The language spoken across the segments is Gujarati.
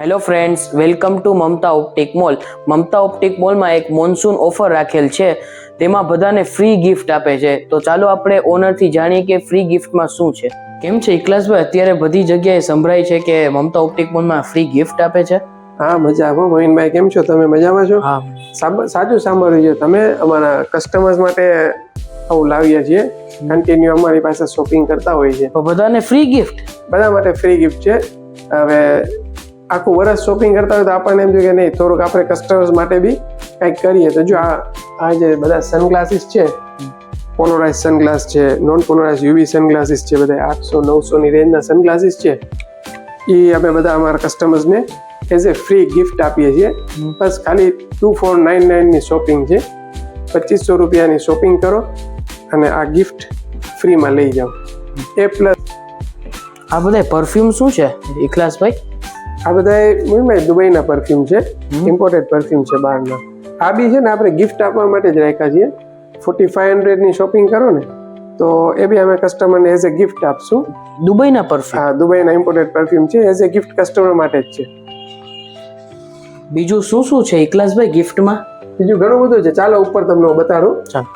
Hello friends, welcome to Mamta optic mall. Mamta optic મોલમાં એક મોન્સૂન ઓફર રાખેલ છે, તેમાં બધાને ફ્રી ગિફ્ટ આપે છે. તો ચાલો આપણે ઓનરથી જાણીએ કે ફ્રી ગિફ્ટમાં શું છે. કેમ છે ઇકલાસભાઈ, અત્યારે બધી જગ્યાએ સંભળાય છે કે મમતા ઓપ્ટિક મોલમાં ફ્રી ગિફ્ટ આપે છે? હા, મજામાં. મોહિનભાઈ કેમ છો તમે? મજામાં છો? હા. સાચું સાંભળ્યું છે તમે. અમારા કસ્ટમર્સ માટે આવું લાવીએ છીએ. કન્ટિન્યુ અમારી પાસે શોપિંગ કરતા હોય છે. તો બધાને ફ્રી ગિફ્ટ? બધા માટે ફ્રી ગિફ્ટ છે. હવે આખું વર્ષ શોપિંગ કરતા હોય તો આપણને એમ જોઈએ કે નહીં, થોડુંક આપણે કસ્ટમર્સ માટે બી કંઈક કરીએ. તો જો આ જે બધા સનગ્લાસીસ છે, પોલરાઇઝ સનગ્લાસ છે, નોન પોલરાઇઝ યુવી સનગ્લાસીસ છે, બધા 800-900 ની રેન્જના સનગ્લાસીસ છે, એ અમે બધા અમારા કસ્ટમર્સને એઝ એ ફ્રી ગિફ્ટ આપીએ છીએ. બસ ખાલી 2499 ની શોપિંગ છે. 2500 રૂપિયાની શોપિંગ કરો અને આ ગિફ્ટ ફ્રીમાં લઈ જાઓ. એ પ્લસ આ બધા પરફ્યુમ શું છે ઇકલાસભાઈ? આ બધા દુબઈના પરફ્યુમ છે, ઇમ્પોર્ટેડ પરફ્યુમ છે બહારના. આ બી છે ને આપણે ગિફ્ટ આપવા માટે જ રાખ્યા છીએ. 4500 ની શોપિંગ કરો ને તો એ બી અમે કસ્ટમરને એઝ એ ગિફ્ટ આપશું. દુબઈના પરફ્યુમ? હા, દુબઈના ઇમ્પોર્ટેડ પરફ્યુમ છે, એઝ એ ગિફ્ટ કસ્ટમર માટે જ છે. બીજું શું શું છે ઇકલાસભાઈ ગિફ્ટમાં? બીજું ઘણું બધું છે, ચાલો ઉપર તમને હું બતાડું. ચાલો.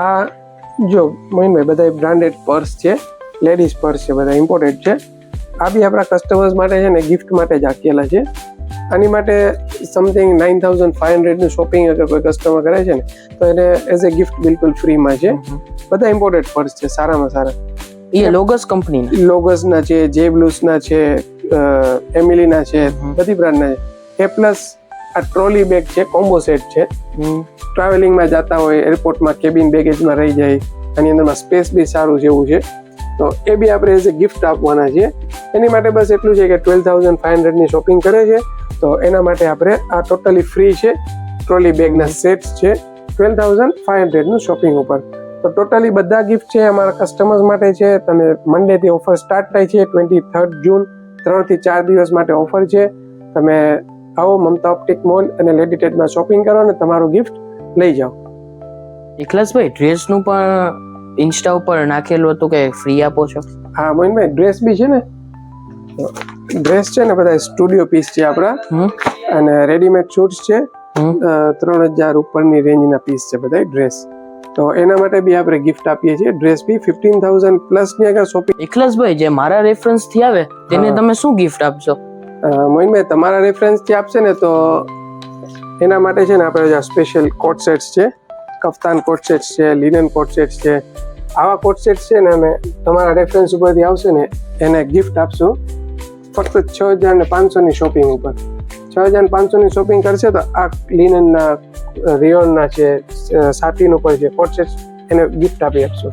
આ જો મોહિનભાઈ બધા બ્રાન્ડેડ પર્સ છે, લેડીઝ પર્સ છે, બધા ઇમ્પોર્ટેડ છે. આ બી આપણા કસ્ટમર્સ માટે છે ને ગિફ્ટ માટે જ આપેલા છે. આની માટે સમથિંગ 9500 નું શોપિંગ અગર કોઈ કસ્ટમર કરે છે ને તો એને એઝ એ ગિફ્ટ બિલકુલ ફ્રીમાં છે. બધા ઇમ્પોર્ટેડ પર્સ છે, સારામાં સારા. એ લોગસ કંપનીના? લોગસના છે, જેબ્લુસના છે, એમિલીના છે, બધી બ્રાન્ડના છે. એ પ્લસ આ ટ્રોલી બેગ છે, કોમ્બો સેટ છે. ટ્રાવેલિંગમાં જતા હોય, એરપોર્ટમાં કેબિન બેગેજમાં રહી જાય, આની અંદરમાં સ્પેસ બી સારું છે એવું છે. તો એ બી આપણે એઝ એ ગિફ્ટ આપવાના છે. એની માટે બસ એટલું છે કે 12500 ની શોપિંગ કરે છે તો એના માટે આપણે આ ટોટલી ફ્રી છે. ટ્રોલી બેગના સેટ્સ છે 12500 નું શોપિંગ ઉપર. તો ટોટલી બધા ગિફ્ટ છે અમારા કસ્ટમર્સ માટે છે. તમે મંડેથી ઓફર સ્ટાર્ટ થાય છે, 23 જૂન, 3 થી 4 દિવસ માટે ઓફર છે. તમે આવો મમતા ઓપ્ટિક મોલ અને લેડીટેડમાં શોપિંગ કરો અને તમારું ગિફ્ટ લઈ જાઓ. ઇકલાસભાઈ, ડ્રેસનું પણ ઇન્સ્ટા ઉપર નાખેલું હતું કે ફ્રી આપો છો? હા મોહિનભાઈ, ડ્રેસ બી છે ને. ડ્રેસ છે ને બધા સ્ટુડિયો પીસ છે આપણા, અને રેડીમેડ શૂટ્સ છે. 3000 ઉપરની રેન્જના પીસ છે બધા ડ્રેસ. તો એના માટે બી આપણે ગિફ્ટ આપીએ છીએ. ડ્રેસ બી 15000 પ્લસ ની અગર શોપિંગ. ઇકલાસભાઈ, જે મારા રેફરન્સ થી આવે તેને તમે શું ગિફ્ટ આપશો? મોહિનભાઈ, તમારા રેફરન્સ થી આપશે ને તો એના માટે છે ને આપણે સ્પેશિયલ કોટ સેટ્સ છે, કફતાન કોટ સેટ્સ છે, લિનન કોટ સેટ્સ છે. આવા કોટ સેટ્સ છે ને અમે તમારા રેફરન્સ ઉપરથી આવશે ને એને ગિફ્ટ આપશું ફક્ત 6500 ની શોપિંગ ઉપર. 6500 ની શોપિંગ કરશે તો આ લિનનના, રિયોનના છે, સાટીન ઉપર છે કોટ સેટ્સ, એને ગિફ્ટ આપી આપશું.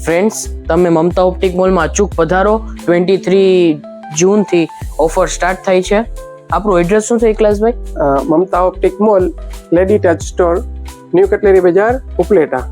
ફ્રેન્ડ્સ, તમે મમતા ઓપ્ટિક મોલમાં અચૂક પધારો. 23 જૂનથી ઓફર સ્ટાર્ટ થાય છે. આપણું એડ્રેસ શું છે Ikhlasbhai? Mamta optic mall, lady touch store, new cutlery bazaar, Upleta.